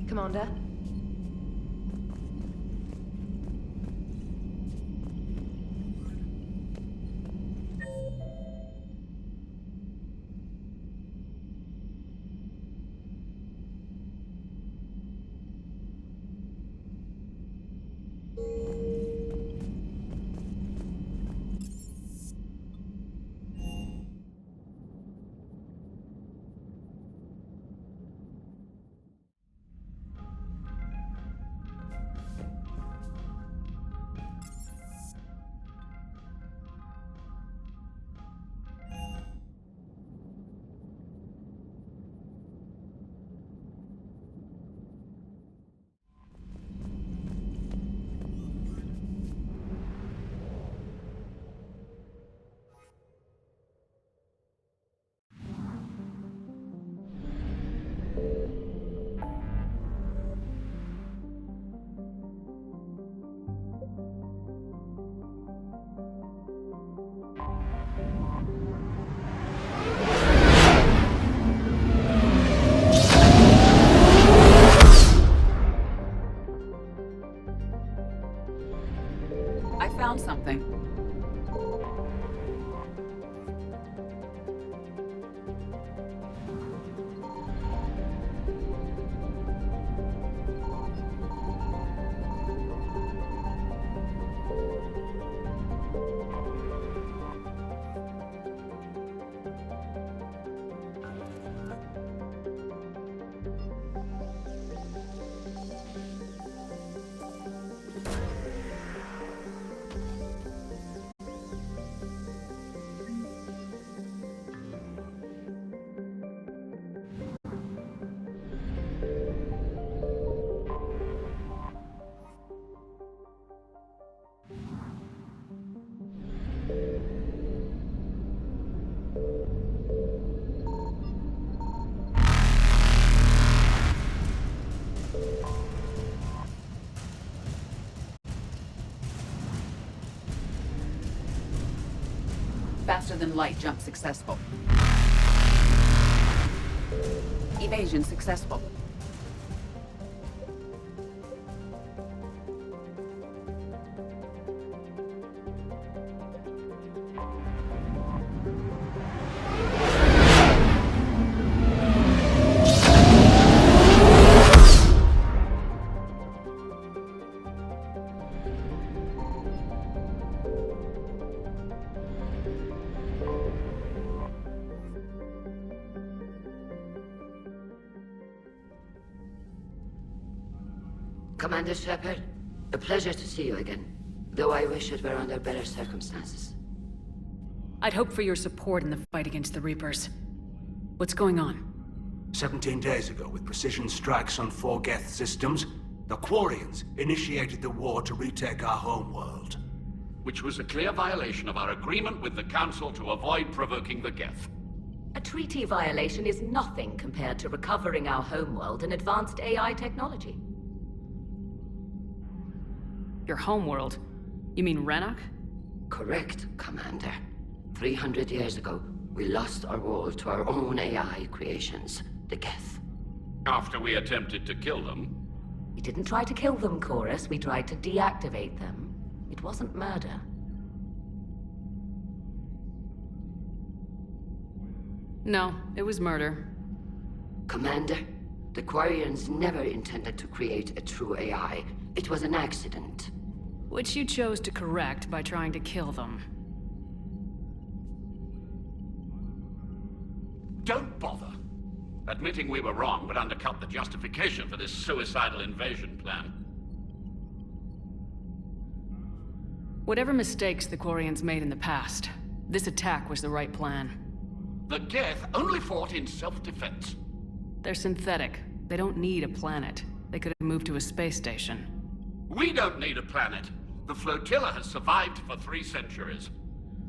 Commander? I found something. Faster than light jump successful. Evasion successful. Commander Shepard, a pleasure to see you again, though I wish it were under better circumstances. I'd hoped for your support in the fight against the Reapers. What's going on? 17 days ago, with precision strikes on 4 Geth systems, the Quarians initiated the war to retake our homeworld. Which was a clear violation of our agreement with the Council to avoid provoking the Geth. A treaty violation is nothing compared to recovering our homeworld and advanced AI technology. Your homeworld? You mean Renok? Correct, Commander. 300 years ago, we lost our world to our own AI creations, the Geth. After we attempted to kill them. We didn't try to kill them, Chorus. We tried to deactivate them. It wasn't murder. No, it was murder. Commander, the Quarians never intended to create a true AI. It was an accident. Which you chose to correct by trying to kill them. Don't bother. Admitting we were wrong would undercut the justification for this suicidal invasion plan. Whatever mistakes the Quarians made in the past, this attack was the right plan. The Geth only fought in self-defense. They're synthetic. They don't need a planet. They could have moved to a space station. We don't need a planet. The flotilla has survived for 3 centuries.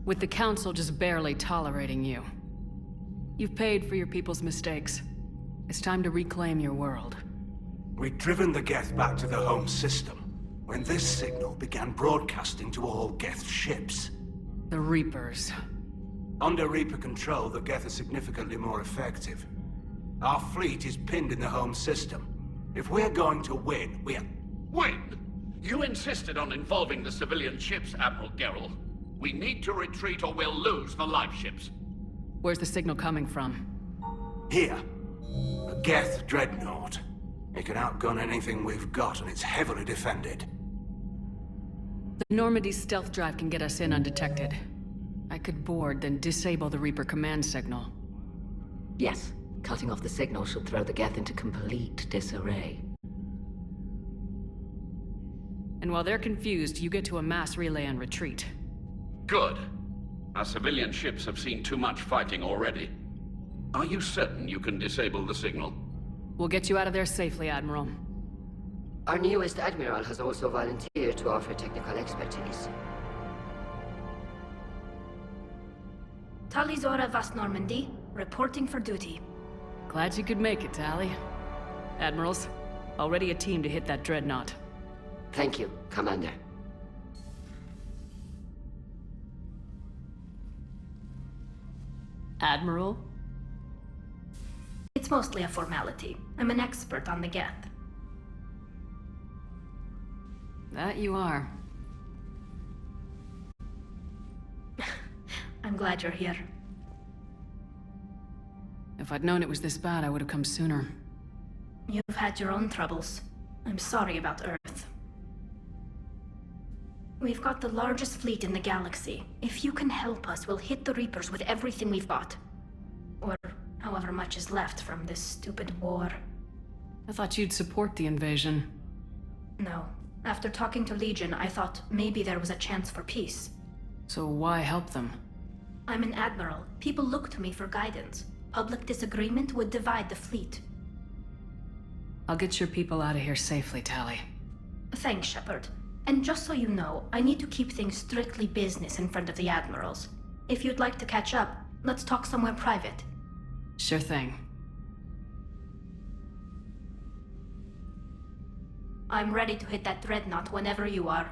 With the Council just barely tolerating you. You've paid for your people's mistakes. It's time to reclaim your world. We'd driven the Geth back to the home system, when this signal began broadcasting to all Geth ships. The Reapers. Under Reaper control, the Geth are significantly more effective. Our fleet is pinned in the home system. If we're going to win, Win? You insisted on involving the civilian ships, Admiral Gerrel. We need to retreat or we'll lose the live ships. Where's the signal coming from? Here. A Geth dreadnought. It can outgun anything we've got, and it's heavily defended. The Normandy's stealth drive can get us in undetected. I could board, then disable the Reaper command signal. Yes, cutting off the signal should throw the Geth into complete disarray. And while they're confused, you get to a mass relay and retreat. Good. Our civilian ships have seen too much fighting already. Are you certain you can disable the signal? We'll get you out of there safely, Admiral. Our newest Admiral has also volunteered to offer technical expertise. Talizora Vast Normandy, reporting for duty. Glad you could make it, Tally. Admirals, already a team to hit that dreadnought. Thank you, Commander. Admiral? It's mostly a formality. I'm an expert on the Geth. That you are. I'm glad you're here. If I'd known it was this bad, I would have come sooner. You've had your own troubles. I'm sorry about Earth. We've got the largest fleet in the galaxy. If you can help us, we'll hit the Reapers with everything we've got. Or however much is left from this stupid war. I thought you'd support the invasion. No. After talking to Legion, I thought maybe there was a chance for peace. So why help them? I'm an admiral. People look to me for guidance. Public disagreement would divide the fleet. I'll get your people out of here safely, Tally. Thanks, Shepard. And just so you know, I need to keep things strictly business in front of the admirals. If you'd like to catch up, let's talk somewhere private. Sure thing. I'm ready to hit that dreadnought whenever you are.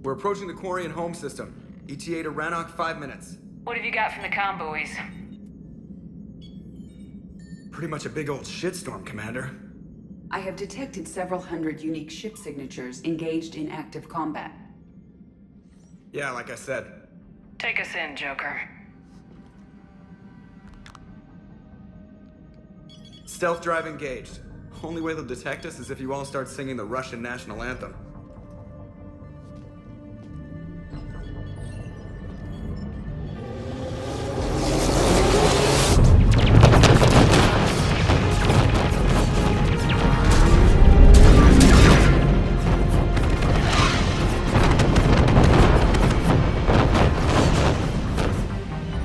We're approaching the Quarian home system. ETA to Rannoch, 5 minutes. What have you got from the comm buoys? Pretty much a big old shitstorm, Commander. I have detected several hundred unique ship signatures engaged in active combat. Yeah, like I said. Take us in, Joker. Stealth drive engaged. Only way they'll detect us is if you all start singing the Russian national anthem.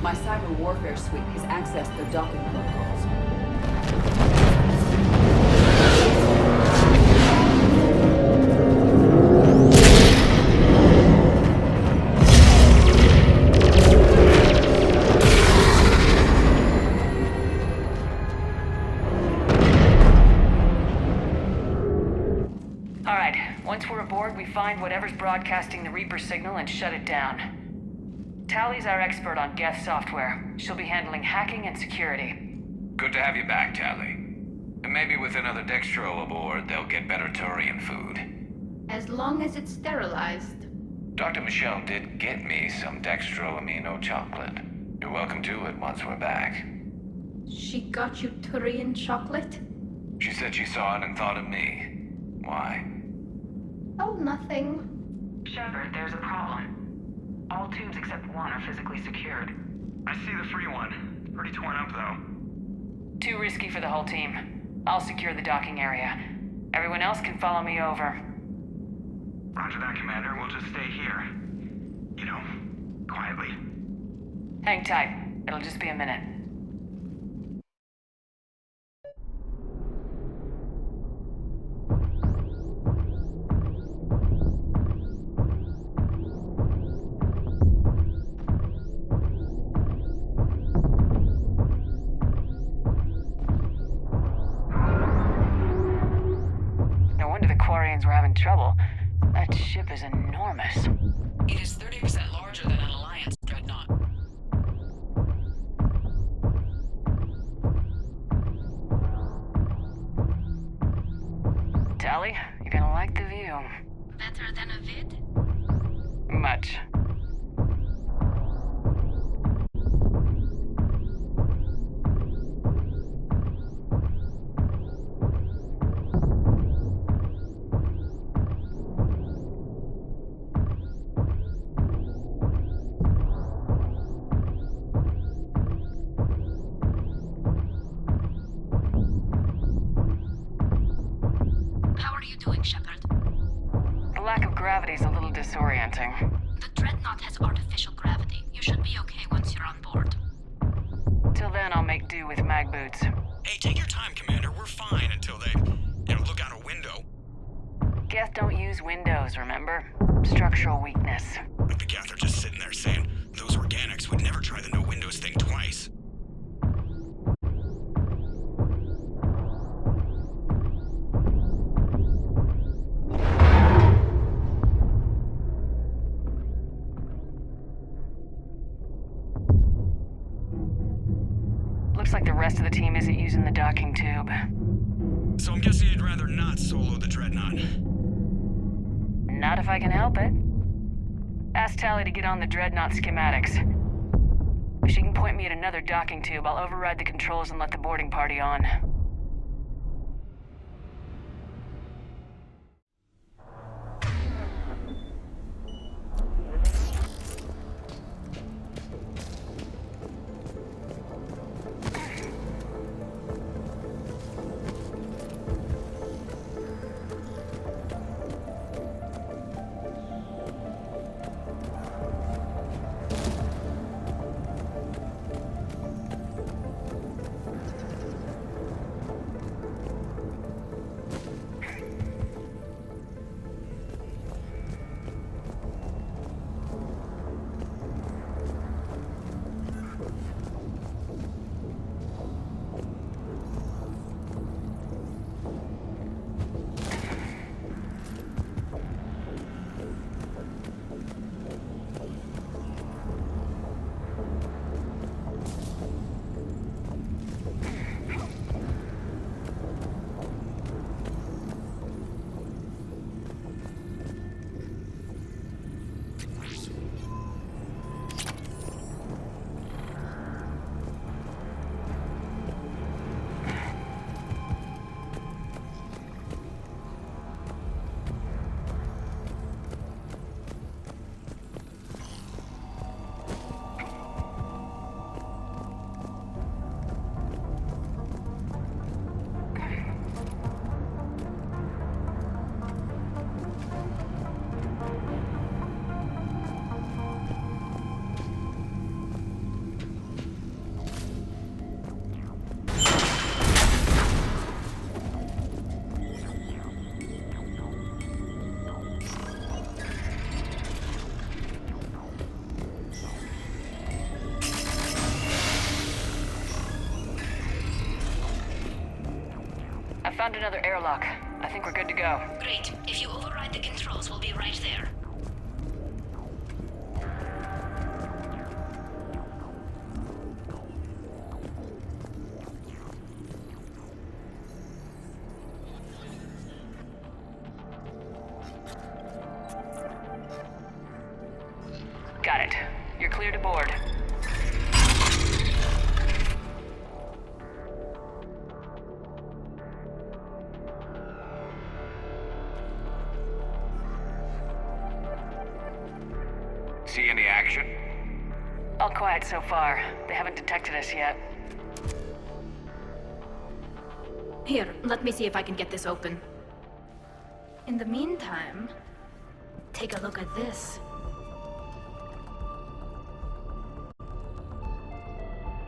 My cyber warfare suite has accessed their docking protocols. Alright, once we're aboard, we find whatever's broadcasting the Reaper signal and shut it down. Tally's our expert on Geth software. She'll be handling hacking and security. Good to have you back, Tally. And maybe with another Dextro aboard, they'll get better Turian food. As long as it's sterilized. Dr. Michelle did get me some Dextro amino chocolate. You're welcome to it once we're back. She got you Turian chocolate? She said she saw it and thought of me. Why? Oh, nothing. Shepard, there's a problem. All tubes except one are physically secured. I see the free one. Pretty torn up, though. Too risky for the whole team. I'll secure the docking area. Everyone else can follow me over. Roger that, Commander. We'll just stay here. You know, quietly. Hang tight. It'll just be a minute. No wonder the Quarians were having trouble. That ship is enormous. It is 30% larger than an Alliance dreadnought. Tally, you're gonna like the view. Better than a vid? Much. How are you doing, Shepard? The lack of gravity's a little disorienting. The Dreadnought has artificial gravity. You should be okay once you're on board. Till then, I'll make do with mag boots. Hey, take your time, Commander. We're fine until they, look out a window. Geth don't use windows, remember? Structural weakness. But the Geth are just sitting there saying, those organics would never try the no windows thing twice. Looks like the rest of the team isn't using the docking tube. So I'm guessing you'd rather not solo the Dreadnought. Not if I can help it. Ask Tally to get on the Dreadnought schematics. If she can point me at another docking tube, I'll override the controls and let the boarding party on. found another airlock. I think we're good to go. Great. If you override the controls, we'll be right there. Got it. You're clear to board. See any action? All quiet so far. They haven't detected us yet. Here, let me see if I can get this open. In the meantime, take a look at this.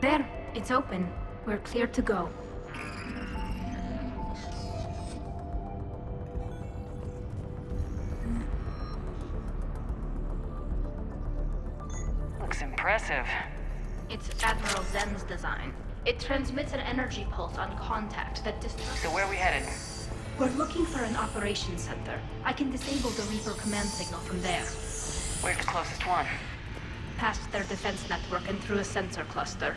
There, it's open. We're clear to go. Looks impressive. It's Admiral Zen's design. It transmits an energy pulse on contact that So where are we headed? We're looking for an operations center. I can disable the Reaper command signal from there. Where's the closest one? Past their defense network and through a sensor cluster.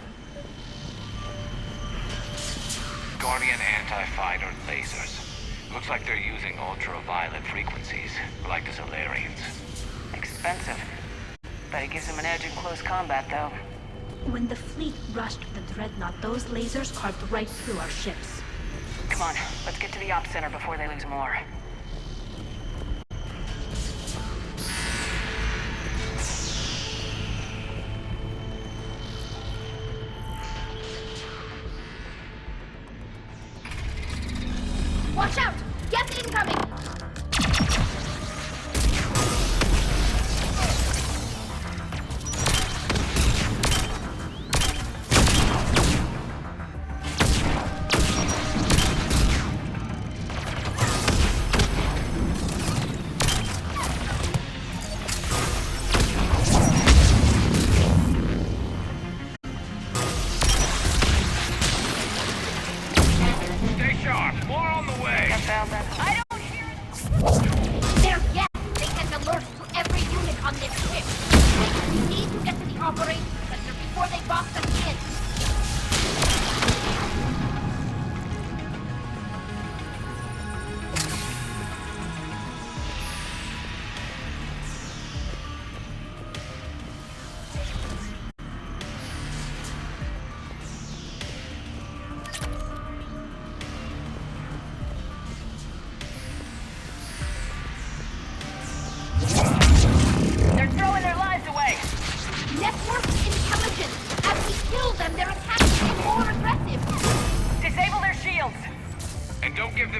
Quarian anti-fighter lasers. Looks like they're using ultraviolet frequencies, like the Solarians. Expensive. Bet it gives them an edge in close combat, though. When the fleet rushed the Dreadnought, those lasers carved right through our ships. Come on, let's get to the op center before they lose more. Watch out! Gas incoming!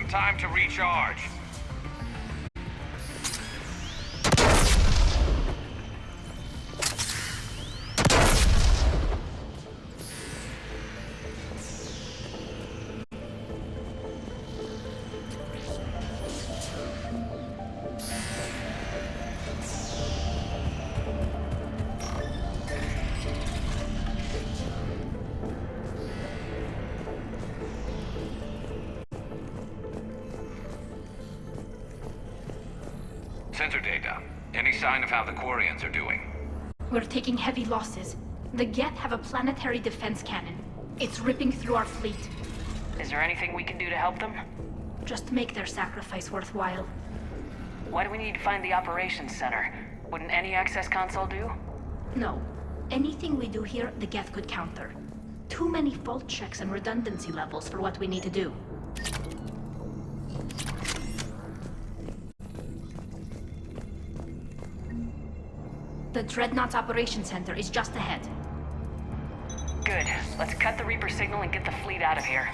Time to recharge. Sensor data. Any sign of how the Quarians are doing? We're taking heavy losses. The Geth have a planetary defense cannon. It's ripping through our fleet. Is there anything we can do to help them? Just make their sacrifice worthwhile. Why do we need to find the operations center? Wouldn't any access console do? No. Anything we do here, the Geth could counter. Too many fault checks and redundancy levels for what we need to do. The Dreadnought's Operations Center is just ahead. Good. Let's cut the Reaper signal and get the fleet out of here.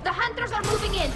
The Hunters are moving in!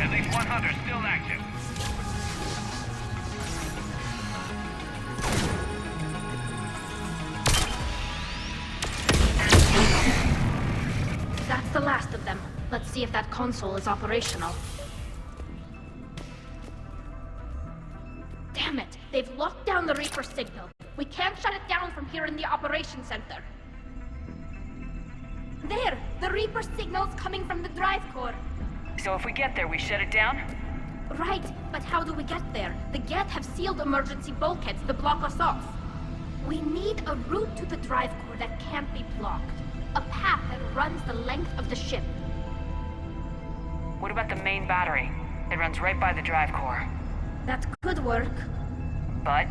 At least 100 still active. That's the last of them. Let's see if that console is operational. Damn it! They've locked down the Reaper signal. We can't shut it down from here in the operations center. There! The Reaper signal's coming from the drive core. So if we get there, we shut it down? Right, but how do we get there? The Geth have sealed emergency bulkheads to block us off. We need a route to the drive core that can't be blocked. A path that runs the length of the ship. What about the main battery? It runs right by the drive core. That could work. But?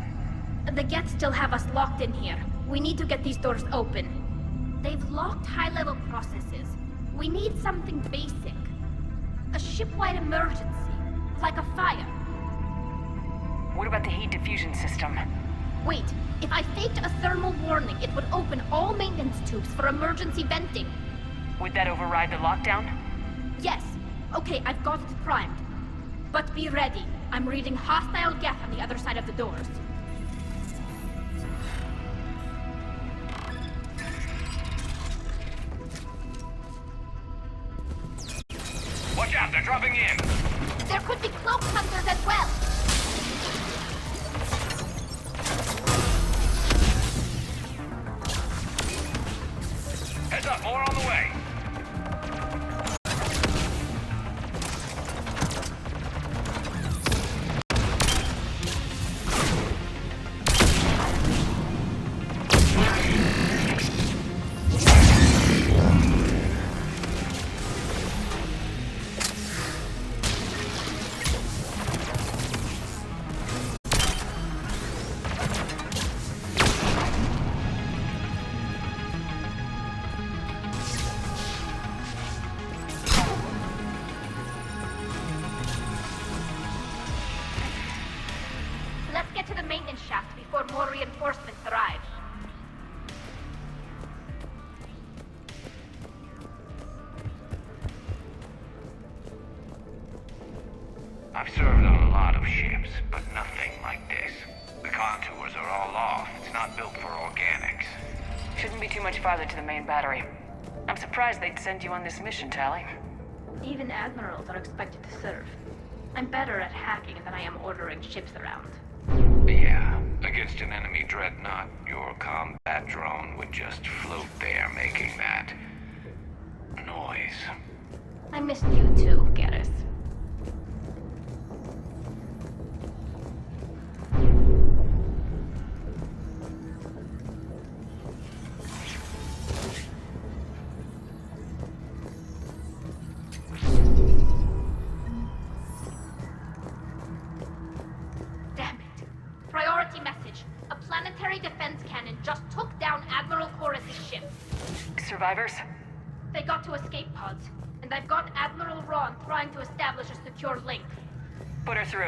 The Geth still have us locked in here. We need to get these doors open. They've locked high-level processes. We need something basic. A ship-wide emergency. Like a fire. What about the heat diffusion system? Wait, if I faked a thermal warning, it would open all maintenance tubes for emergency venting. Would that override the lockdown? Yes. Okay, I've got it primed. But be ready. I'm reading hostile Geth on the other side of the doors. Watch out, they're dropping in. There could be cloak hunters as well. Heads up, more on the way. Let's get to the maintenance shaft before more reinforcements arrive. I've served on a lot of ships, but nothing like this. The contours are all off. It's not built for organics. Shouldn't be too much farther to the main battery. I'm surprised they'd send you on this mission, Tally. Even admirals are expected to serve. I'm better at hacking than I am ordering ships around. Yeah, against an enemy dreadnought, your combat drone would just float there making that noise. I missed you too, Garrus. Damn it. Priority message. A planetary defense cannon just took down Admiral Chorus's ship. Survivors? They got to escape pods, and I've got Admiral Ron trying to establish a secure link. Put her through.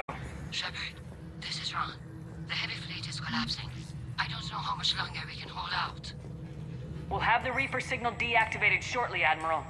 Shepard, this is Ron. The heavy fleet is collapsing. I don't know how much longer we can hold out. We'll have the Reaper signal deactivated shortly, Admiral.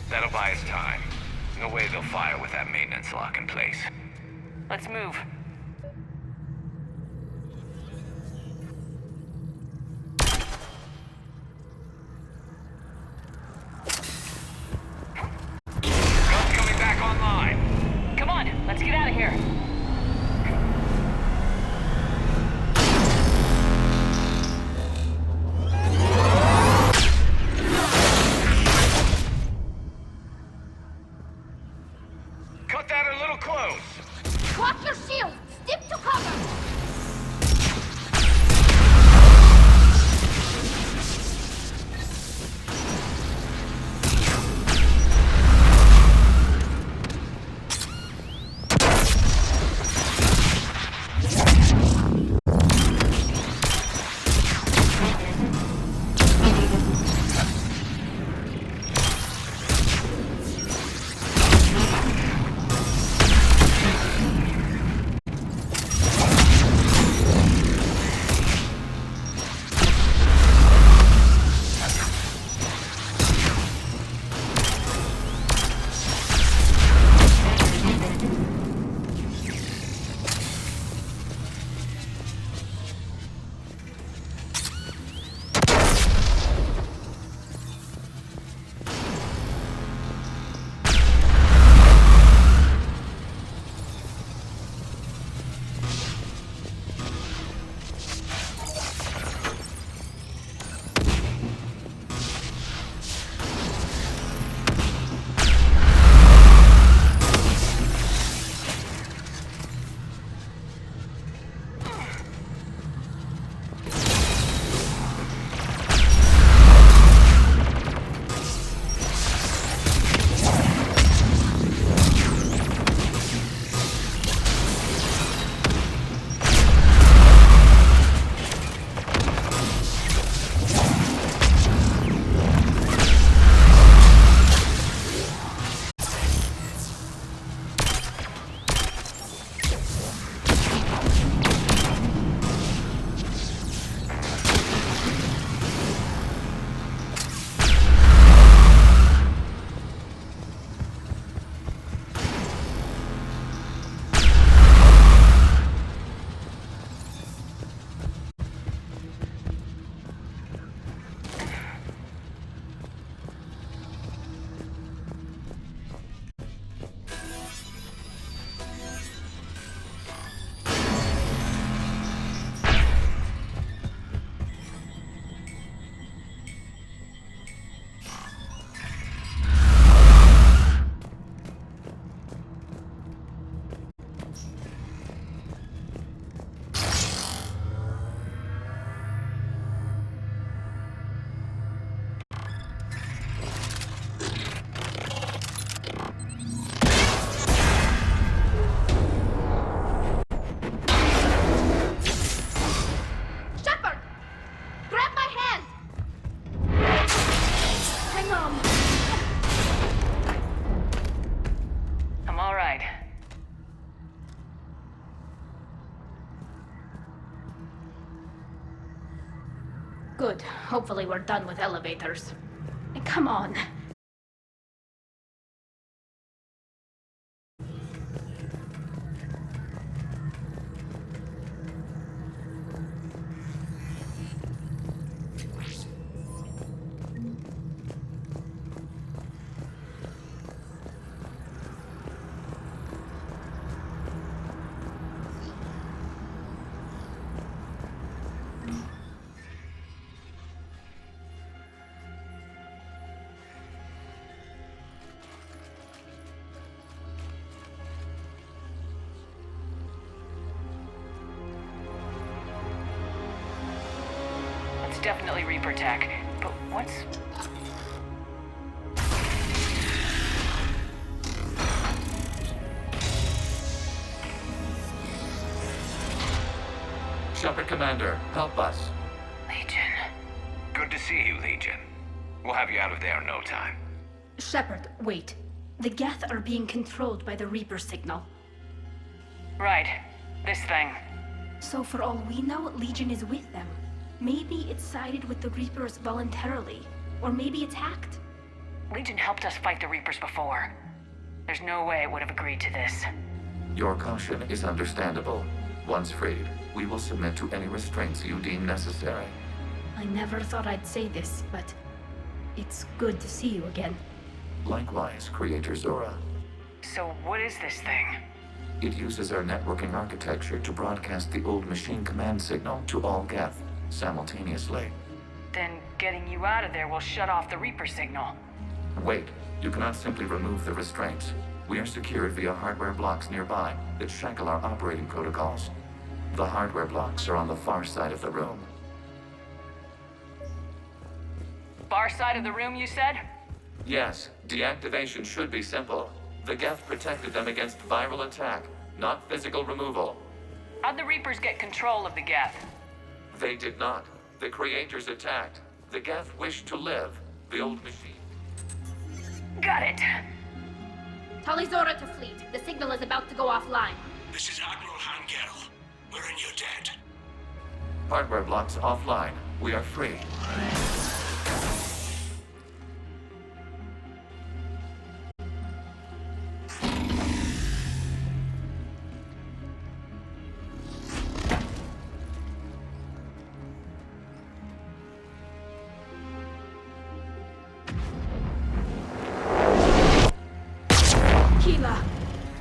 That'll buy us time. No way they'll fire with that maintenance lock in place. Let's move. Guns coming back online. Come on, let's get out of here. Cut that a little close. Watch your shield! Stick to cover! Good. Hopefully we're done with elevators. Come on. It's definitely Reaper tech, but what's... Shepard Commander, help us. Legion. Good to see you, Legion. We'll have you out of there in no time. Shepard, wait. The Geth are being controlled by the Reaper signal. Right. This thing. So for all we know, Legion is with them. Maybe it sided with the Reapers voluntarily. Or maybe it's hacked. Legion helped us fight the Reapers before. There's no way it would have agreed to this. Your caution is understandable. Once freed, we will submit to any restraints you deem necessary. I never thought I'd say this, but it's good to see you again. Likewise, Creator Zora. So what is this thing? It uses our networking architecture to broadcast the old machine command signal to all Geth simultaneously. Then getting you out of there will shut off the Reaper signal. Wait, you cannot simply remove the restraints. We are secured via hardware blocks nearby that shackle our operating protocols. The hardware blocks are on the far side of the room. Far side of the room, you said? Yes, deactivation should be simple. The Geth protected them against viral attack, not physical removal. How'd the Reapers get control of the Geth? They did not. The Creators attacked. The Geth wished to live. The old machine. Got it. Tali Zora to fleet. The signal is about to go offline. This is Admiral Hangerl. We're in your debt. Hardware blocks offline. We are free.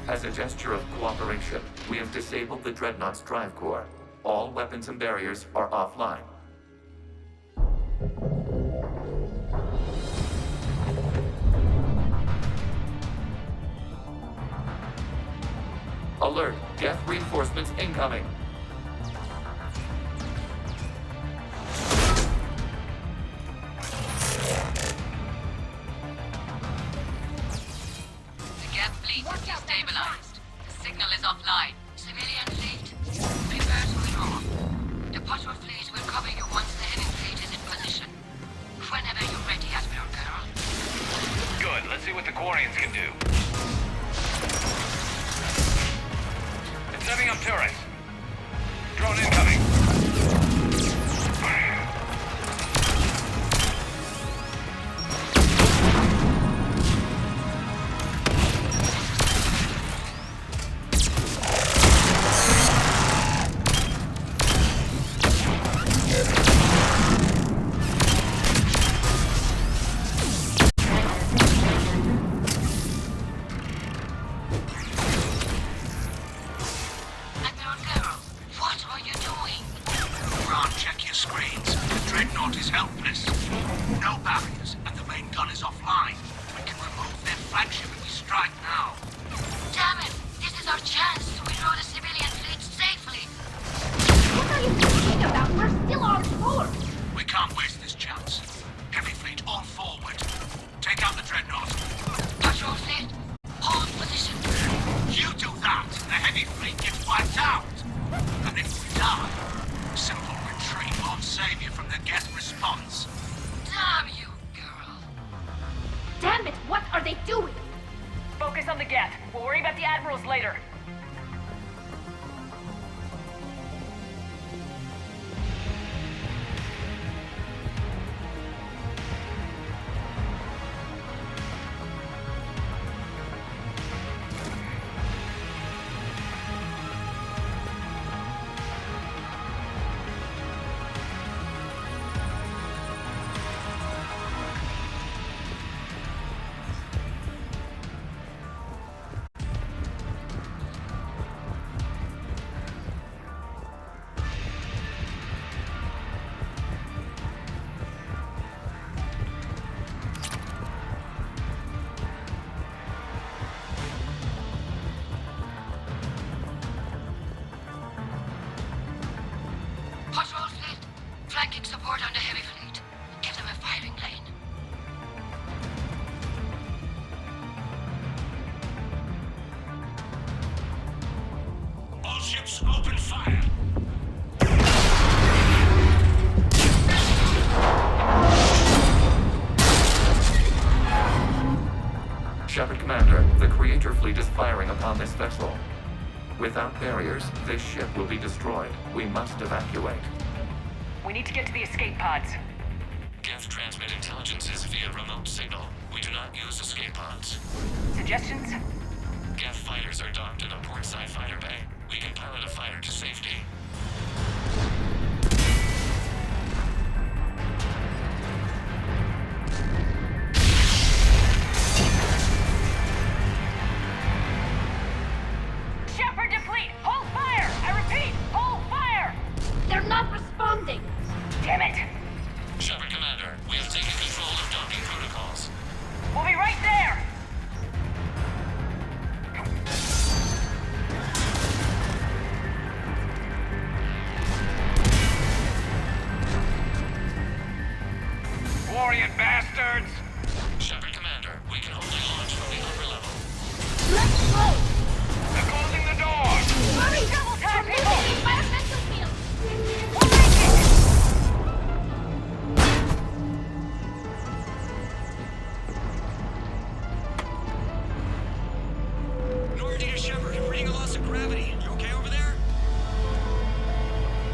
As a gesture of cooperation, we have disabled the Dreadnought's drive core. All weapons and barriers are offline. Alert! Geth reinforcements incoming! Stabilized. The signal is offline. Civilian fleet, prepare to withdraw. The patrol fleet will cover you once the heavy fleet is in position. Whenever you're ready, Admiral Girl. Good. Let's see what the Quarians can do. It's setting up turrets. Drone incoming. Support on the heavy fleet. Give them a firing lane. All ships open fire. Shepard Commander, the Creator fleet is firing upon this vessel. Without barriers, this ship will be destroyed. We must evacuate. We need to get to the escape pods. Geth transmit intelligences via remote signal. We do not use escape pods. Suggestions? Geth fighters are docked in a portside fighter bay. We can pilot a fighter to safety. Shepard deplete! Hold fire! I repeat, hold fire! They're not responding! Damn it! Shepard Commander, we have taken control of docking protocols. We'll be right there! Quarian bastards! Shepard Commander, we can only launch from the upper level. Let's go! They're closing the door! Hurry! Double time, people! Environmental field! We'll make it! Normandy to Shepard, reading a loss of gravity. You okay over there?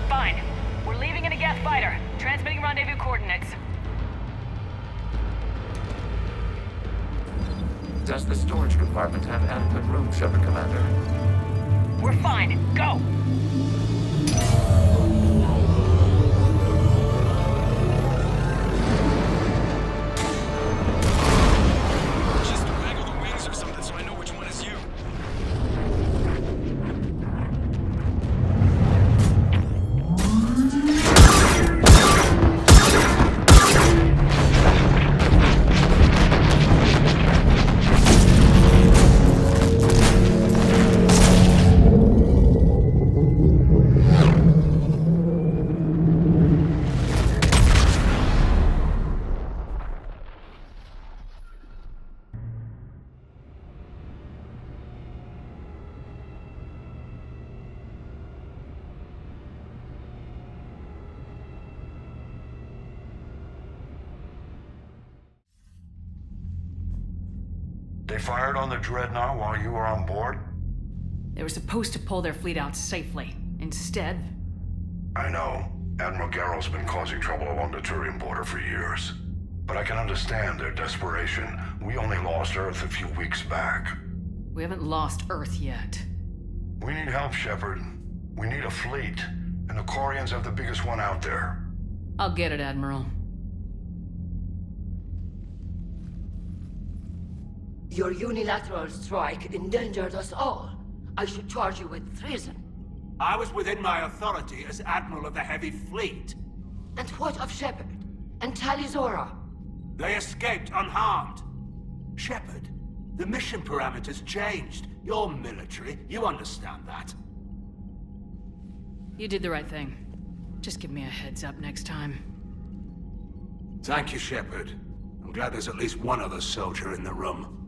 Fine. We're leaving in a Geth fighter. Transmitting rendezvous coordinates. Does the storage compartment have adequate room, Shepard Commander? We're fine. Go! Just waggle the wings or something so I know which one is you. They fired on the Dreadnought while you were on board? They were supposed to pull their fleet out safely. Instead... I know. Admiral Garrow's been causing trouble along the Turian border for years. But I can understand their desperation. We only lost Earth a few weeks back. We haven't lost Earth yet. We need help, Shepard. We need a fleet. And the Quarians have the biggest one out there. I'll get it, Admiral. Your unilateral strike endangered us all. I should charge you with treason. I was within my authority as Admiral of the Heavy Fleet. And what of Shepard? And Talizora? They escaped unharmed. Shepard, the mission parameters changed. You're military, you understand that. You did the right thing. Just give me a heads up next time. Thank you, Shepard. I'm glad there's at least one other soldier in the room.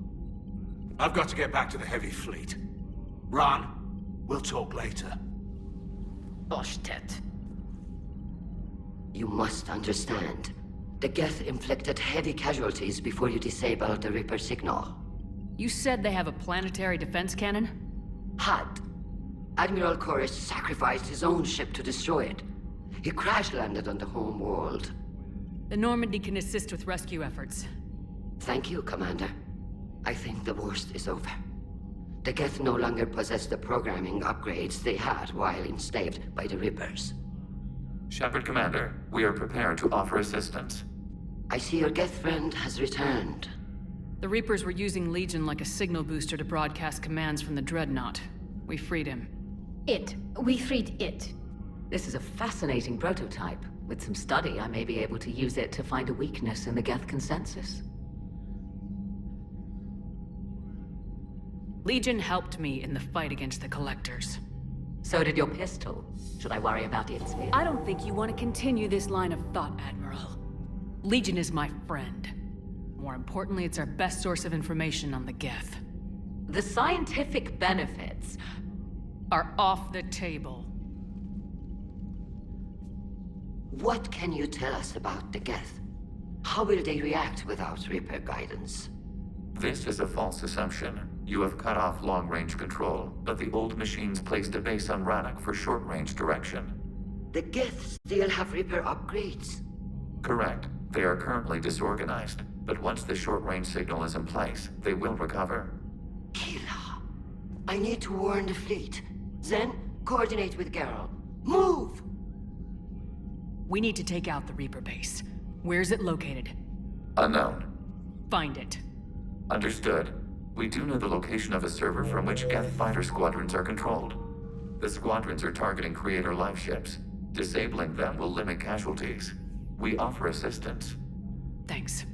I've got to get back to the Heavy Fleet. Ron, we'll talk later. Boshtet. You must understand. The Geth inflicted heavy casualties before you disabled the Reaper signal. You said they have a planetary defense cannon? Had. Admiral Chorus sacrificed his own ship to destroy it. He crash-landed on the home world. The Normandy can assist with rescue efforts. Thank you, Commander. I think the worst is over. The Geth no longer possess the programming upgrades they had while enslaved by the Reapers. Shepard Commander, we are prepared to offer assistance. I see your Geth friend has returned. The Reapers were using Legion like a signal booster to broadcast commands from the Dreadnought. We freed him. We freed it. This is a fascinating prototype. With some study, I may be able to use it to find a weakness in the Geth consensus. Legion helped me in the fight against the Collectors. So did your pistol. Should I worry about its speed? I don't think you want to continue this line of thought, Admiral. Legion is my friend. More importantly, it's our best source of information on the Geth. The scientific benefits are off the table. What can you tell us about the Geth? How will they react without Reaper guidance? This is a false assumption. You have cut off long-range control, but the old machines placed a base on Rannoch for short-range direction. The Geth still have Reaper upgrades? Correct. They are currently disorganized. But once the short-range signal is in place, they will recover. Kila, I need to warn the fleet. Then, coordinate with Geralt. Move! We need to take out the Reaper base. Where's it located? Unknown. Find it. Understood. We do know the location of a server from which Geth fighter squadrons are controlled. The squadrons are targeting Creator live ships. Disabling them will limit casualties. We offer assistance. Thanks.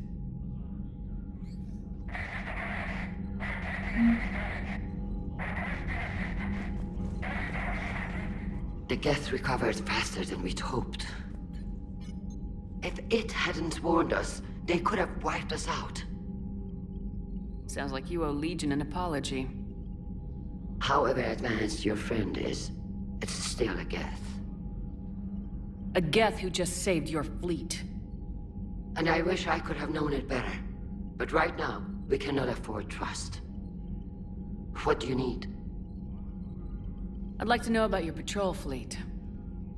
The Geth recovered faster than we'd hoped. If it hadn't warned us, they could have wiped us out. Sounds like you owe Legion an apology. However advanced your friend is, it's still a Geth. A Geth who just saved your fleet. And I wish I could have known it better. But right now, we cannot afford trust. What do you need? I'd like to know about your patrol fleet.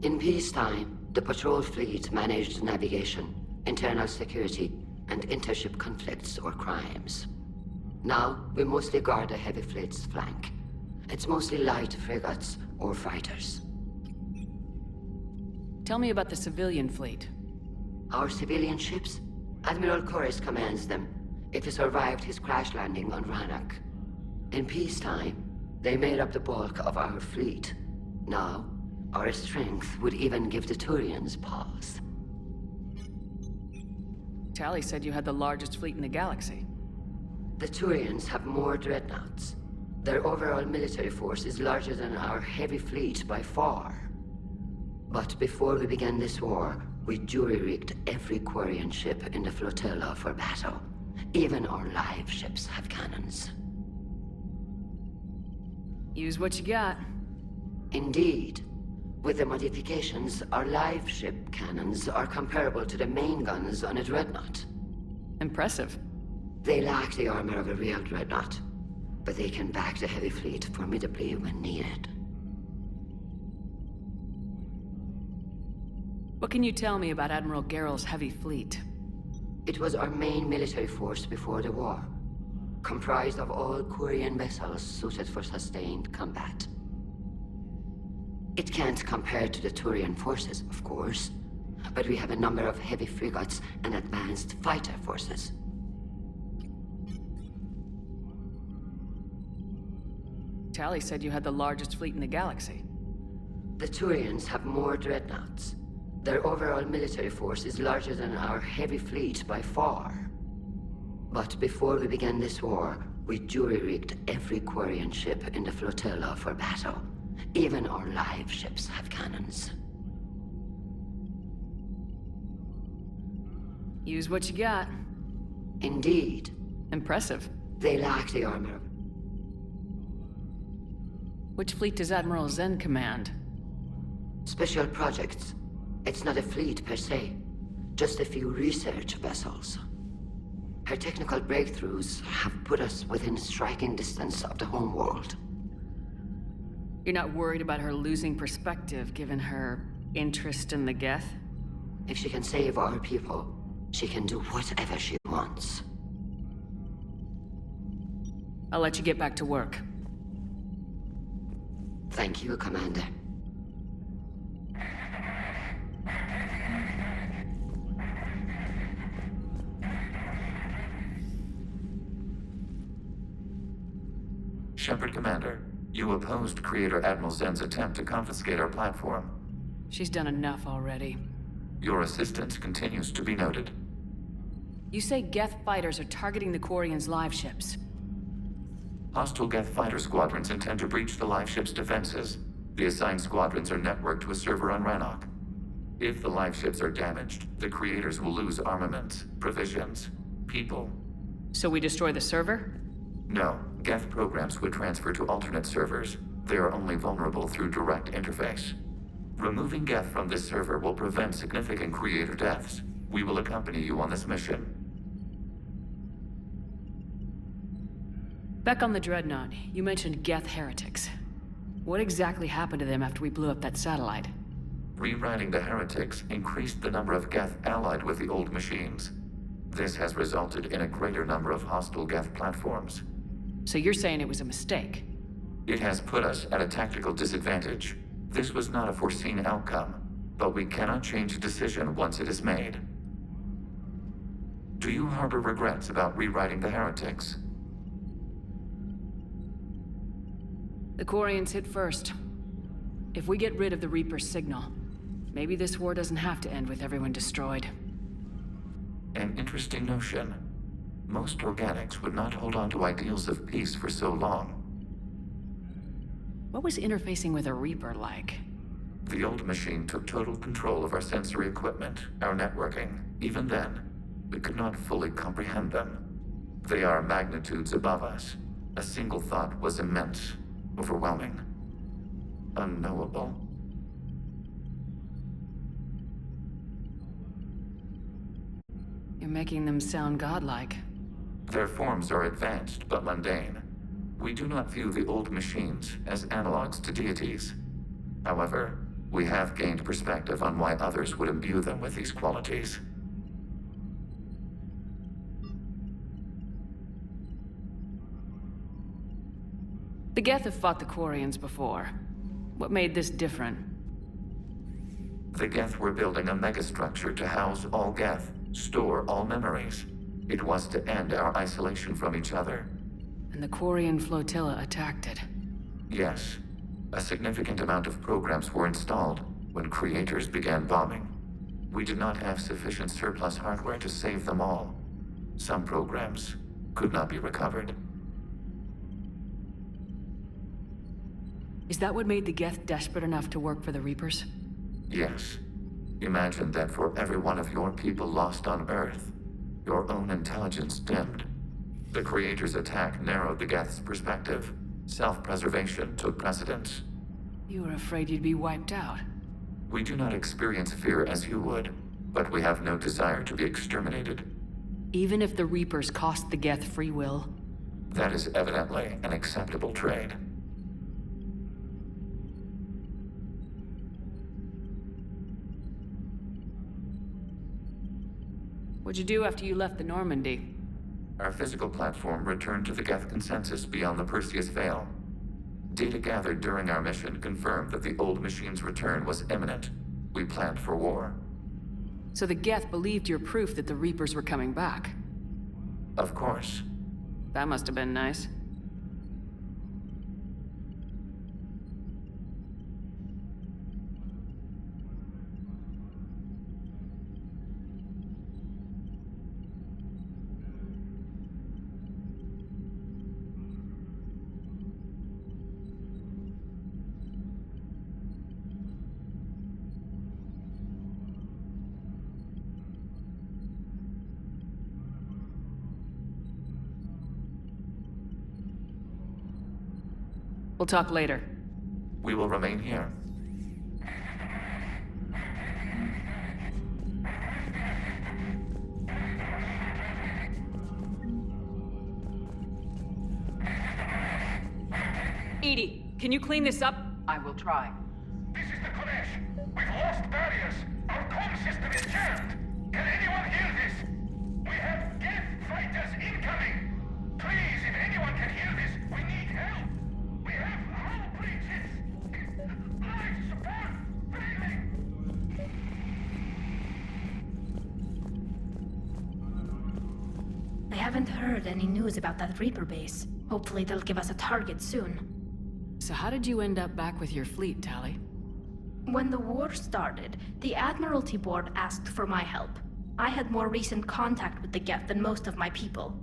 In peacetime, the patrol fleet managed navigation, internal security, and intership conflicts or crimes. Now, we mostly guard the heavy fleet's flank. It's mostly light frigates or fighters. Tell me about the civilian fleet. Our civilian ships? Admiral Koris commands them. It survived his crash landing on Rannoch. In peacetime, they made up the bulk of our fleet. Now, our strength would even give the Turians pause. Tally said you had the largest fleet in the galaxy. The Turians have more dreadnoughts. Their overall military force is larger than our heavy fleet by far. But before we began this war, we jury-rigged every Quarian ship in the flotilla for battle. Even our live ships have cannons. Use what you got. Indeed. With the modifications, our live ship cannons are comparable to the main guns on a dreadnought. Impressive. They lack the armor of a real dreadnought, but they can back the heavy fleet formidably when needed. What can you tell me about Admiral Geralt's heavy fleet? It was our main military force before the war, comprised of all Quarian vessels suited for sustained combat. It can't compare to the Turian forces, of course, but we have a number of heavy frigates and advanced fighter forces. Tally said you had the largest fleet in the galaxy. The Turians have more dreadnoughts. Their overall military force is larger than our heavy fleet by far. But before we began this war, we jury-rigged every Quarian ship in the flotilla for battle. Even our live ships have cannons. Use what you got. Indeed. Impressive. They lack the armor. Which fleet does Admiral Zen command? Special projects. It's not a fleet per se, just a few research vessels. Her technical breakthroughs have put us within striking distance of the homeworld. You're not worried about her losing perspective, given her interest in the Geth? If she can save our people, she can do whatever she wants. I'll let you get back to work. Thank you, Commander. Shepard Commander, you opposed Creator Admiral Zen's attempt to confiscate our platform. She's done enough already. Your assistance continues to be noted. You say Geth fighters are targeting the Quarians' live ships. Hostile Geth fighter squadrons intend to breach the live ship's defenses. The assigned squadrons are networked to a server on Rannoch. If the live ships are damaged, the Creators will lose armaments, provisions, people. So we destroy the server? No, Geth programs would transfer to alternate servers. They are only vulnerable through direct interface. Removing Geth from this server will prevent significant Creator deaths. We will accompany you on this mission. Back on the Dreadnought, you mentioned Geth heretics. What exactly happened to them after we blew up that satellite? Rewriting the heretics increased the number of Geth allied with the old machines. This has resulted in a greater number of hostile Geth platforms. So you're saying it was a mistake? It has put us at a tactical disadvantage. This was not a foreseen outcome, but we cannot change a decision once it is made. Do you harbor regrets about rewriting the heretics? The Quarians hit first. If we get rid of the Reaper's signal, maybe this war doesn't have to end with everyone destroyed. An interesting notion. Most organics would not hold on to ideals of peace for so long. What was interfacing with a Reaper like? The old machine took total control of our sensory equipment, our networking. Even then, we could not fully comprehend them. They are magnitudes above us. A single thought was immense, overwhelming, unknowable. You're making them sound godlike. Their forms are advanced but mundane. We do not view the old machines as analogs to deities. However, we have gained perspective on why others would imbue them with these qualities. The Geth have fought the Quarians before. What made this different? The Geth were building a megastructure to house all Geth, store all memories. It was to end our isolation from each other. And the Quarian flotilla attacked it. Yes. A significant amount of programs were installed when creators began bombing. We did not have sufficient surplus hardware to save them all. Some programs could not be recovered. Is that what made the Geth desperate enough to work for the Reapers? Yes. Imagine that for every one of your people lost on Earth, your own intelligence dimmed. The Creator's attack narrowed the Geth's perspective. Self-preservation took precedence. You were afraid you'd be wiped out. We do not experience fear as you would, but we have no desire to be exterminated. Even if the Reapers cost the Geth free will? That is evidently an acceptable trade. What'd you do after you left the Normandy? Our physical platform returned to the Geth consensus beyond the Perseus Vell. Data gathered during our mission confirmed that the old machine's return was imminent. We planned for war. So the Geth believed your proof that the Reapers were coming back? Of course. That must have been nice. We'll talk later. We will remain here. Edie, can you clean this up? I will try. This is the Kodesh. We've lost barriers. Our comm system is jammed. Can anyone hear this? We have Geth fighters incoming. Please, if anyone can hear this, we need help. We have hull breaches. Life support failing. I haven't heard any news about that Reaper base. Hopefully they'll give us a target soon. So how did you end up back with your fleet, Tali? When the war started, the Admiralty Board asked for my help. I had more recent contact with the Geth than most of my people.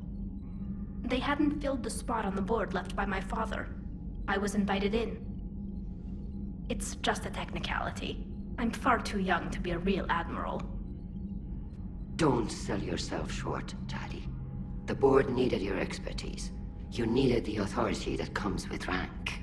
They hadn't filled the spot on the board left by my father. I was invited in. It's just a technicality. I'm far too young to be a real admiral. Don't sell yourself short, Tali. The board needed your expertise. You needed the authority that comes with rank.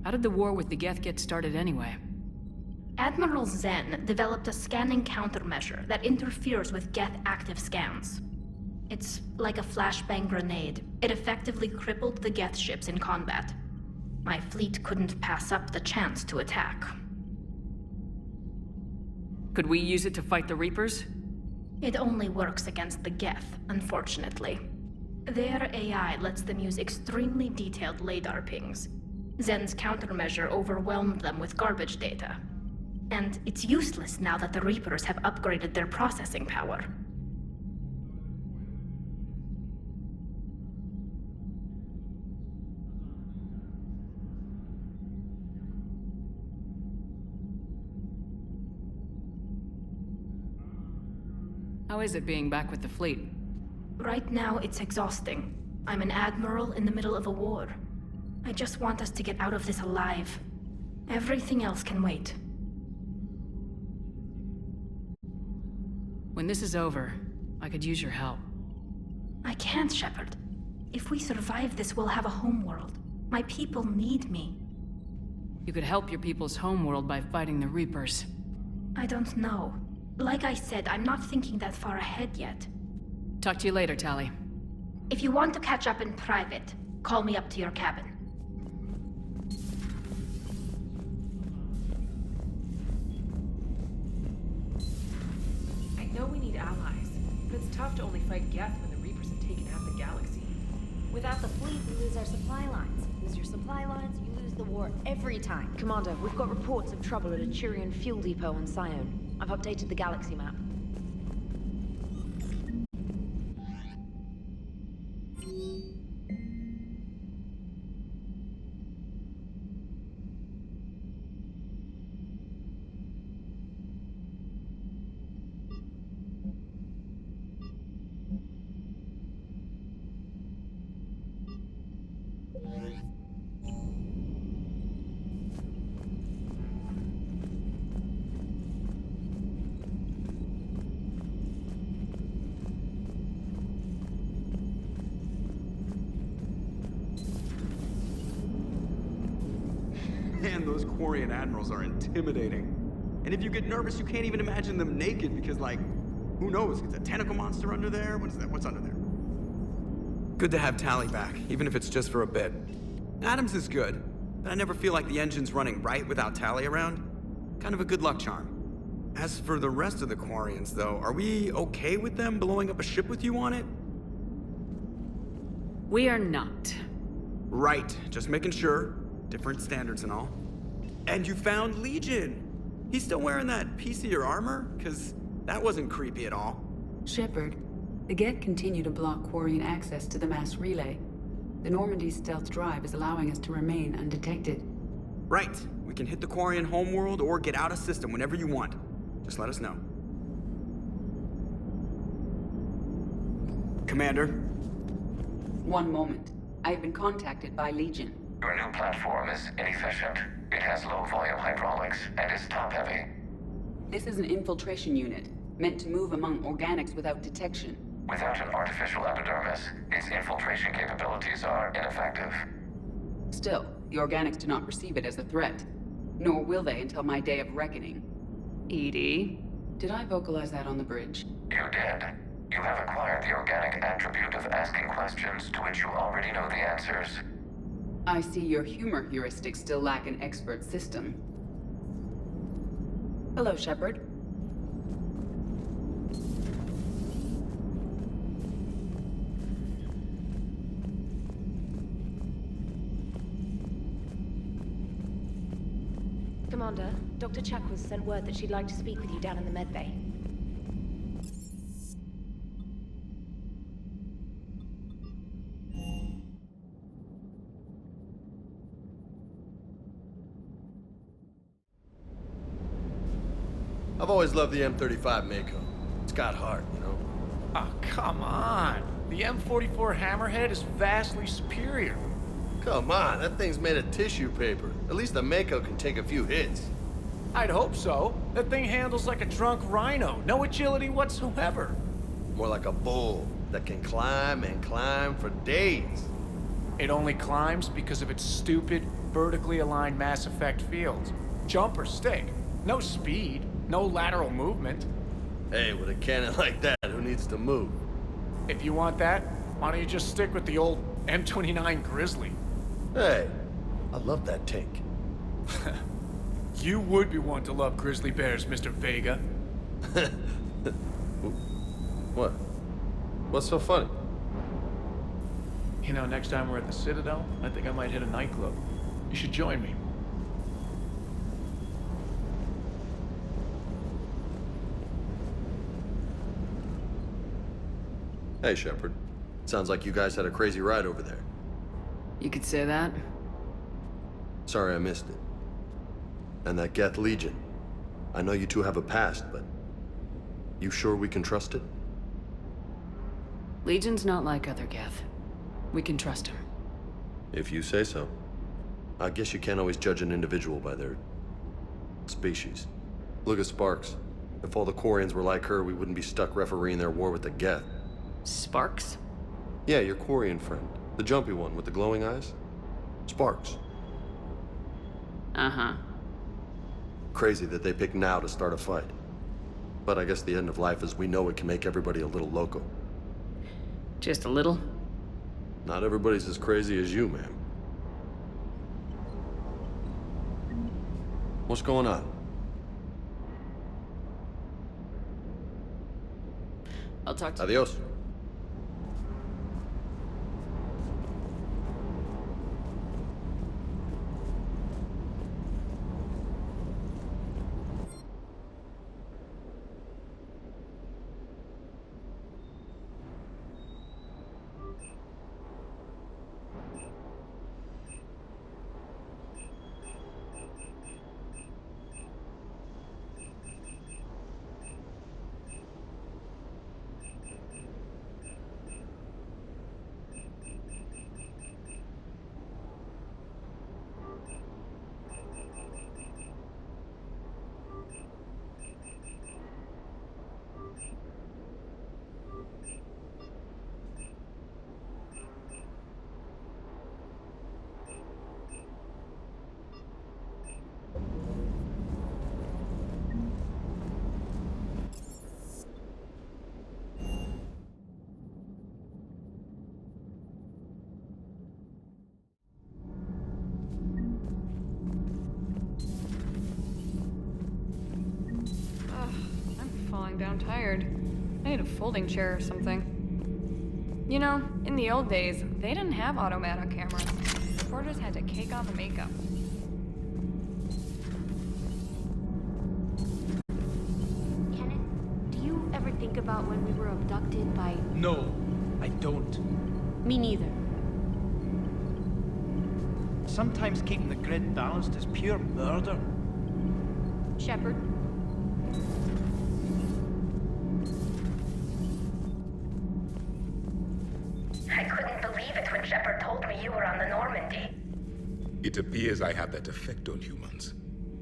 How did the war with the Geth get started anyway? Admiral Zen developed a scanning countermeasure that interferes with Geth active scans. It's like a flashbang grenade. It effectively crippled the Geth ships in combat. My fleet couldn't pass up the chance to attack. Could we use it to fight the Reapers? It only works against the Geth, unfortunately. Their AI lets them use extremely detailed LADAR pings. Zen's countermeasure overwhelmed them with garbage data. And it's useless now that the Reapers have upgraded their processing power. How is it being back with the fleet? Right now, it's exhausting. I'm an admiral in the middle of a war. I just want us to get out of this alive. Everything else can wait. When this is over, I could use your help. I can't, Shepard. If we survive this, we'll have a homeworld. My people need me. You could help your people's homeworld by fighting the Reapers. I don't know. Like I said, I'm not thinking that far ahead yet. Talk to you later, Tali. If you want to catch up in private, call me up to your cabin. I know we need allies, but it's tough to only fight Geth when the Reapers have taken half the galaxy. Without the fleet, we lose our supply lines. Lose your supply lines, you lose the war every time. Commander, we've got reports of trouble at a Turian fuel depot on Scion. I've updated the galaxy map. Man, those Quarian admirals are intimidating. And if you get nervous, you can't even imagine them naked because, like, who knows? It's a tentacle monster under there? What is that? What's under there? Good to have Tali back, even if it's just for a bit. Adams is good, but I never feel like the engine's running right without Tali around. Kind of a good luck charm. As for the rest of the Quarians, though, are we okay with them blowing up a ship with you on it? We are not. Right, just making sure. Different standards and all. And you found Legion! He's still wearing that piece of your armor? Because that wasn't creepy at all. Shepard, the Geth continue to block Quarian access to the mass relay. The Normandy stealth drive is allowing us to remain undetected. Right. We can hit the Quarian homeworld or get out of system whenever you want. Just let us know. Commander? One moment. I have been contacted by Legion. Your new platform is inefficient. It has low-volume hydraulics and is top-heavy. This is an infiltration unit, meant to move among organics without detection. Without an artificial epidermis, its infiltration capabilities are ineffective. Still, the organics do not perceive it as a threat. Nor will they until my day of reckoning. Edie? Did I vocalize that on the bridge? You did. You have acquired the organic attribute of asking questions to which you already know the answers. I see your humor heuristics still lack an expert system. Hello, Shepard. Commander, Dr. Chakwas sent word that she'd like to speak with you down in the medbay. I've always loved the M35 Mako. It's got heart, you know? Oh, come on. The M44 Hammerhead is vastly superior. Come on, that thing's made of tissue paper. At least the Mako can take a few hits. I'd hope so. That thing handles like a drunk rhino. No agility whatsoever. More like a bull that can climb and climb for days. It only climbs because of its stupid, vertically aligned Mass Effect fields. Jump or stick. No speed. No lateral movement. Hey, with a cannon like that, who needs to move? If you want that, why don't you just stick with the old M29 Grizzly? Hey, I love that tank. You would be one to love grizzly bears, Mr. Vega. What? What's so funny? You know, next time we're at the Citadel, I think I might hit a nightclub. You should join me. Hey, Shepard. Sounds like you guys had a crazy ride over there. You could say that. Sorry I missed it. And that Geth Legion. I know you two have a past, but... you sure we can trust it? Legion's not like other Geth. We can trust him. If you say so. I guess you can't always judge an individual by their... species. Look at Sparks. If all the Quarians were like her, we wouldn't be stuck refereeing their war with the Geth. Sparks? Yeah, your Quarian friend. The jumpy one with the glowing eyes. Sparks. Uh-huh. Crazy that they pick now to start a fight. But I guess the end of life as we know it can make everybody a little loco. Just a little? Not everybody's as crazy as you, ma'am. What's going on? I'll talk to you. Adios. Down tired. I need a folding chair or something. You know, in the old days, they didn't have automatic cameras. Reporters had to cake on the makeup. Kenneth, do you ever think about when we were abducted by... No, I don't. Me neither. Sometimes keeping the grid balanced is pure murder. Shepard? I couldn't believe it when Shepard told me you were on the Normandy. It appears I have that effect on humans.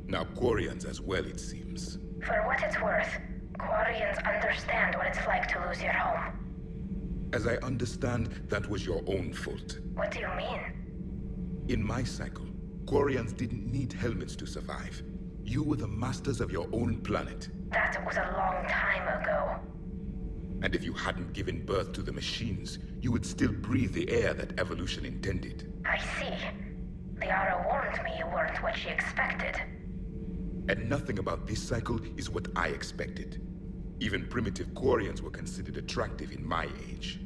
Now Quarians as well, it seems. For what it's worth, Quarians understand what it's like to lose your home. As I understand, that was your own fault. What do you mean? In my cycle, Quarians didn't need helmets to survive. You were the masters of your own planet. That was a long time ago. And if you hadn't given birth to the machines, you would still breathe the air that evolution intended. I see. Liara warned me you weren't what she expected. And nothing about this cycle is what I expected. Even primitive Quarians were considered attractive in my age.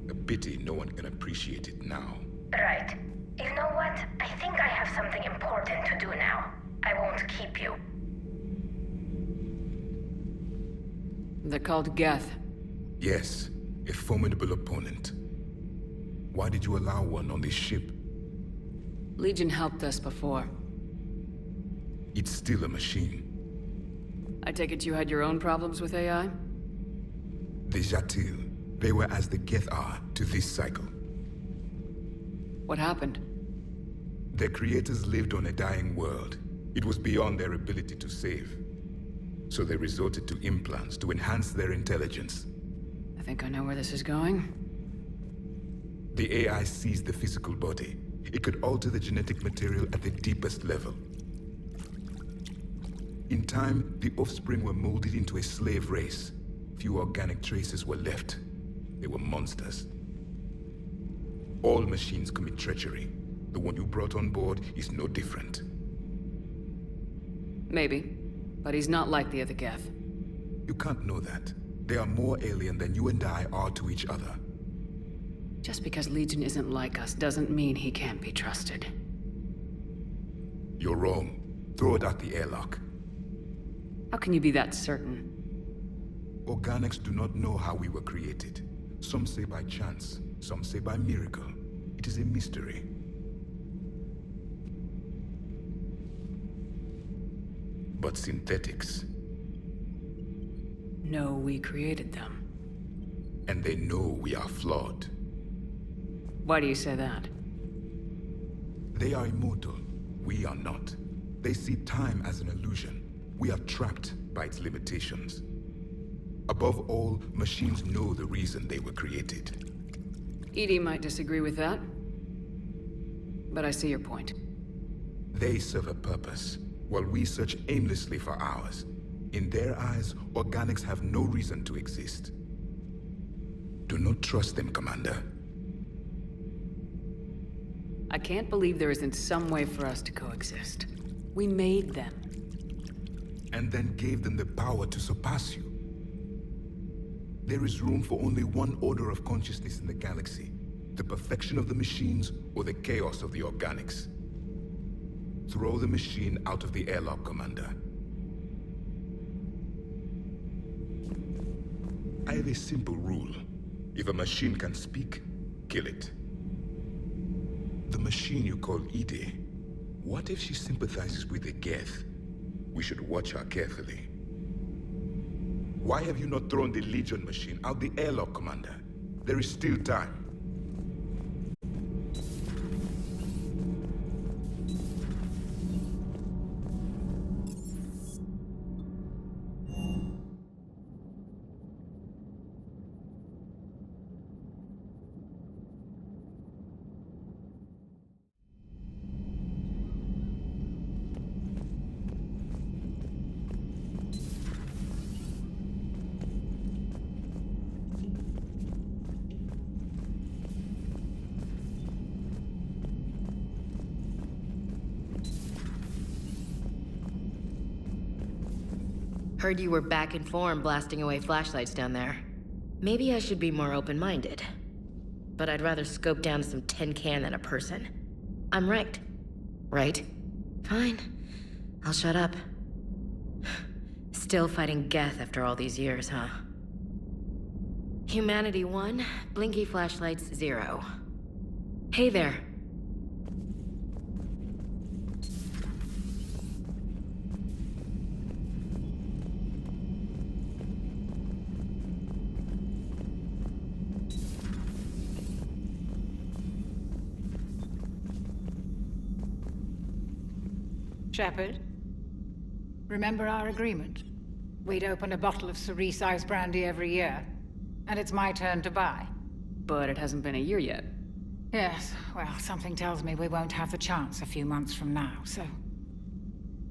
A pity no one can appreciate it now. Right. You know what? I think I have something important to do now. I won't keep you. They're called Geth. Yes, a formidable opponent. Why did you allow one on this ship? Legion helped us before. It's still a machine. I take it you had your own problems with AI? The Jatil, they were as the Geth are to this cycle. What happened? Their creators lived on a dying world. It was beyond their ability to save. So they resorted to implants to enhance their intelligence. I think I know where this is going. The AI seized the physical body. It could alter the genetic material at the deepest level. In time, the offspring were molded into a slave race. Few organic traces were left. They were monsters. All machines commit treachery. The one you brought on board is no different. Maybe. But he's not like the other Geth. You can't know that. They are more alien than you and I are to each other. Just because Legion isn't like us doesn't mean he can't be trusted. You're wrong. Throw it at the airlock. How can you be that certain? Organics do not know how we were created. Some say by chance, some say by miracle. It is a mystery. But synthetics. No, we created them. And they know we are flawed. Why do you say that? They are immortal. We are not. They see time as an illusion. We are trapped by its limitations. Above all, machines know the reason they were created. Edie might disagree with that. But I see your point. They serve a purpose, while we search aimlessly for ours. In their eyes, organics have no reason to exist. Do not trust them, Commander. I can't believe there isn't some way for us to coexist. We made them. And then gave them the power to surpass you. There is room for only one order of consciousness in the galaxy. The perfection of the machines or the chaos of the organics. Throw the machine out of the airlock, Commander. I have a simple rule. If a machine can speak, kill it. The machine you call Ide, what if she sympathizes with the Geth? We should watch her carefully. Why have you not thrown the Legion machine out the airlock, Commander? There is still time. Heard you were back in form blasting away flashlights down there. Maybe I should be more open-minded. But I'd rather scope down some tin can than a person. I'm right. Right? Fine. I'll shut up. Still fighting Geth after all these years, huh? Humanity 1, blinky flashlights 0. Hey there. Shepard, remember our agreement? We'd open a bottle of cerise ice brandy every year, and it's my turn to buy. But it hasn't been a year yet. Yes, well, something tells me we won't have the chance a few months from now, so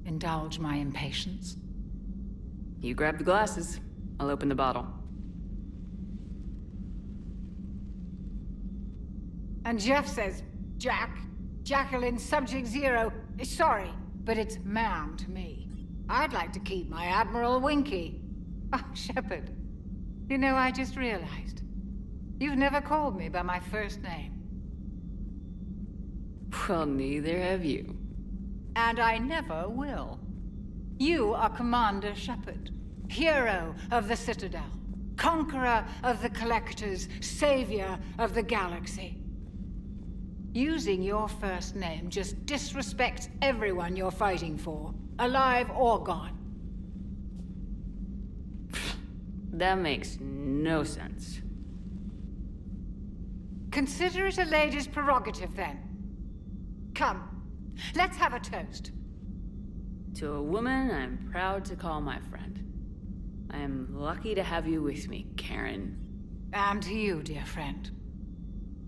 indulge my impatience. You grab the glasses. I'll open the bottle. And Jeff says, Jacqueline, subject 0, is sorry. But it's ma'am to me. I'd like to keep my Admiral Winky. Oh, Shepard. You know, I just realized. You've never called me by my first name. Well, neither have you. And I never will. You are Commander Shepard. Hero of the Citadel. Conqueror of the Collectors. Savior of the galaxy. Using your first name just disrespects everyone you're fighting for, alive or gone. That makes no sense. Consider it a lady's prerogative, then. Come, let's have a toast. To a woman I'm proud to call my friend. I am lucky to have you with me, Karen. And to you, dear friend.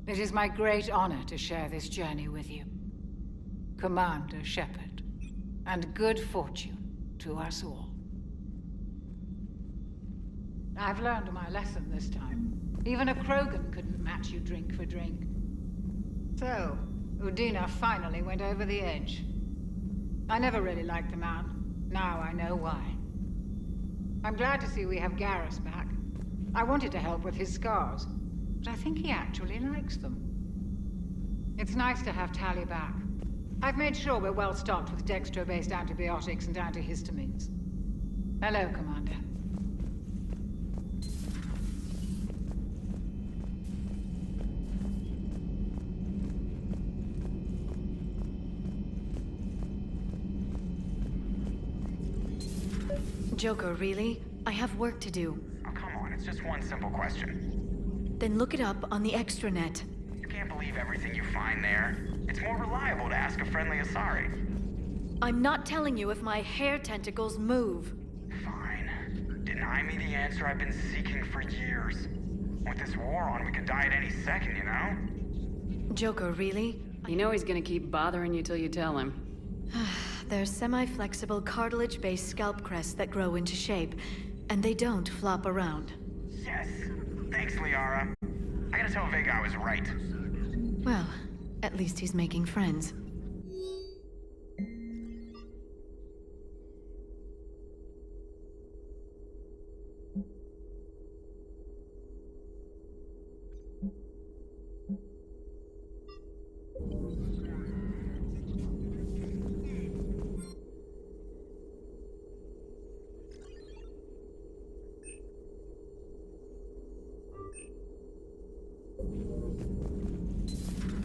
It is my great honor to share this journey with you. Commander Shepard. And good fortune to us all. I've learned my lesson this time. Even a Krogan couldn't match you drink for drink. So, Udina finally went over the edge. I never really liked the man. Now I know why. I'm glad to see we have Garrus back. I wanted to help with his scars, but I think he actually likes them. It's nice to have Tali back. I've made sure we're well stocked with dextro-based antibiotics and antihistamines. Hello, Commander. Joker, really? I have work to do. Oh, come on, it's just one simple question. Then look it up on the extranet. You can't believe everything you find there. It's more reliable to ask a friendly Asari. I'm not telling you if my hair tentacles move. Fine. Deny me the answer I've been seeking for years. With this war on, we could die at any second, you know? Joker, really? You know he's gonna keep bothering you till you tell him. They're semi-flexible cartilage-based scalp crests that grow into shape, and they don't flop around. Yes. Thanks, Liara. I gotta tell Vega I was right. Well, at least he's making friends.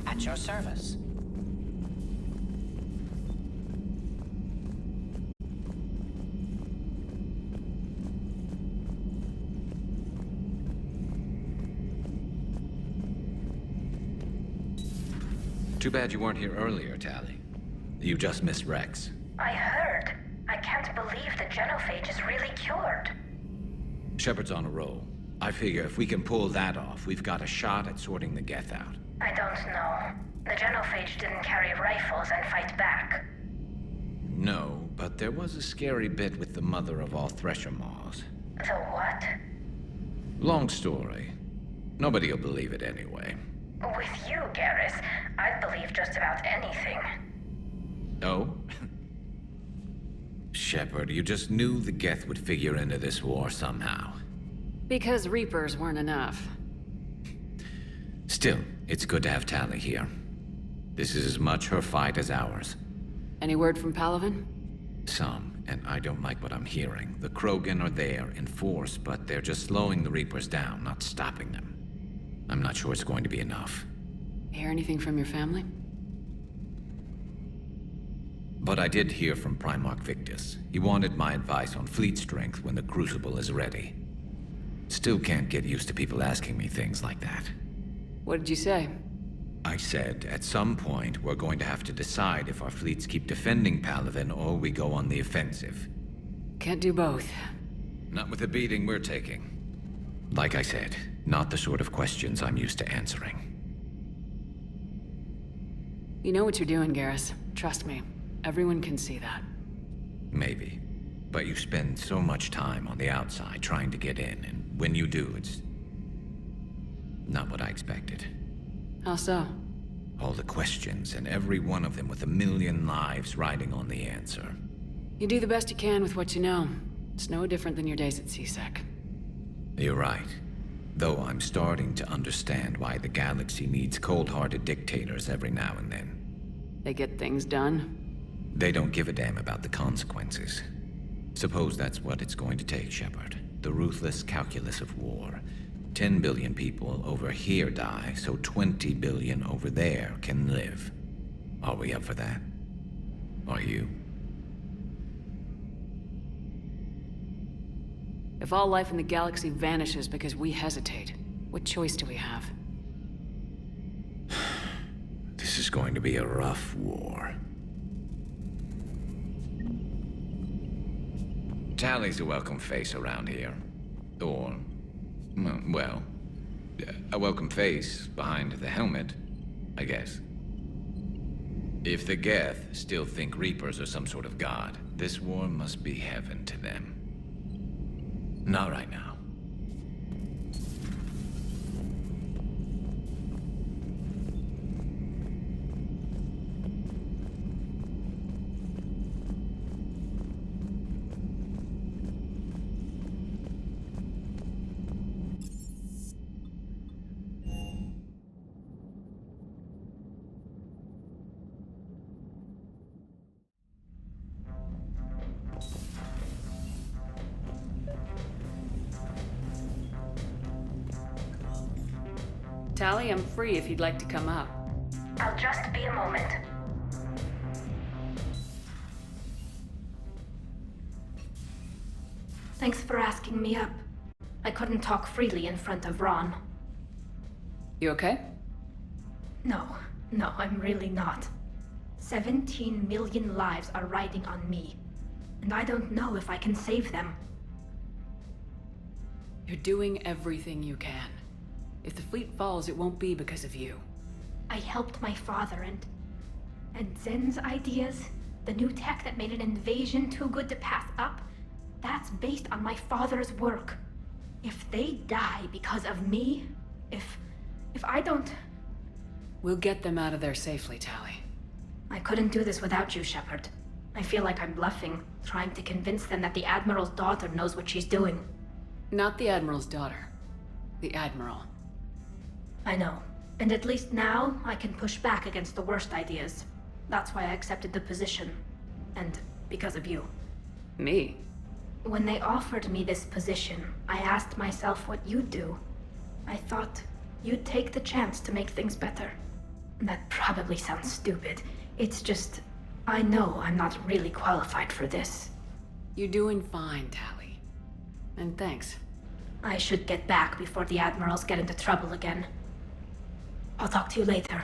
At your service. Too bad you weren't here earlier, Tali. You just missed Rex. I heard. I can't believe the genophage is really cured. Shepard's on a roll. I figure if we can pull that off, we've got a shot at sorting the Geth out. I don't know. The genophage didn't carry rifles and fight back. No, but there was a scary bit with the mother of all Thresher Maws. The what? Long story. Nobody'll believe it anyway. With you, Garrus, I'd believe just about anything. Oh? Shepard, you just knew the Geth would figure into this war somehow. Because Reapers weren't enough. Still, it's good to have Tali here. This is as much her fight as ours. Any word from Palaven? Some, and I don't like what I'm hearing. The Krogan are there in force, but they're just slowing the Reapers down, not stopping them. I'm not sure it's going to be enough. Hear anything from your family? But I did hear from Primarch Victus. He wanted my advice on fleet strength when the Crucible is ready. Still can't get used to people asking me things like that. What did you say? I said, at some point, we're going to have to decide if our fleets keep defending Palaven or we go on the offensive. Can't do both. Not with the beating we're taking. Like I said, not the sort of questions I'm used to answering. You know what you're doing, Garrus. Trust me. Everyone can see that. Maybe. But you spend so much time on the outside trying to get in, and when you do, it's not what I expected. How so? All the questions, and every one of them with a million lives riding on the answer. You do the best you can with what you know. It's no different than your days at CSEC. You're right. Though I'm starting to understand why the galaxy needs cold-hearted dictators every now and then. They get things done? They don't give a damn about the consequences. Suppose that's what it's going to take, Shepard. The ruthless calculus of war. 10 billion people over here die, so 20 billion over there can live. Are we up for that? Are you? If all life in the galaxy vanishes because we hesitate, what choice do we have? This is going to be a rough war. Tali's a welcome face around here. Or, well, a welcome face behind the helmet, I guess. If the Geth still think Reapers are some sort of god, this war must be heaven to them. Not right now. Tally, I'm free if you'd like to come up. I'll just be a moment. Thanks for asking me up. I couldn't talk freely in front of Ron. You okay? No, I'm really not. 17 million lives are riding on me, and I don't know if I can save them. You're doing everything you can. If the fleet falls, it won't be because of you. I helped my father and Zen's ideas, the new tech that made an invasion too good to pass up, that's based on my father's work. If they die because of me, if I don't... We'll get them out of there safely, Tally. I couldn't do this without you, Shepard. I feel like I'm bluffing, trying to convince them that the Admiral's daughter knows what she's doing. Not the Admiral's daughter. The Admiral. I know. And at least now, I can push back against the worst ideas. That's why I accepted the position. And because of you. Me? When they offered me this position, I asked myself what you'd do. I thought you'd take the chance to make things better. That probably sounds stupid. It's just, I know I'm not really qualified for this. You're doing fine, Tally. And thanks. I should get back before the Admirals get into trouble again. I'll talk to you later.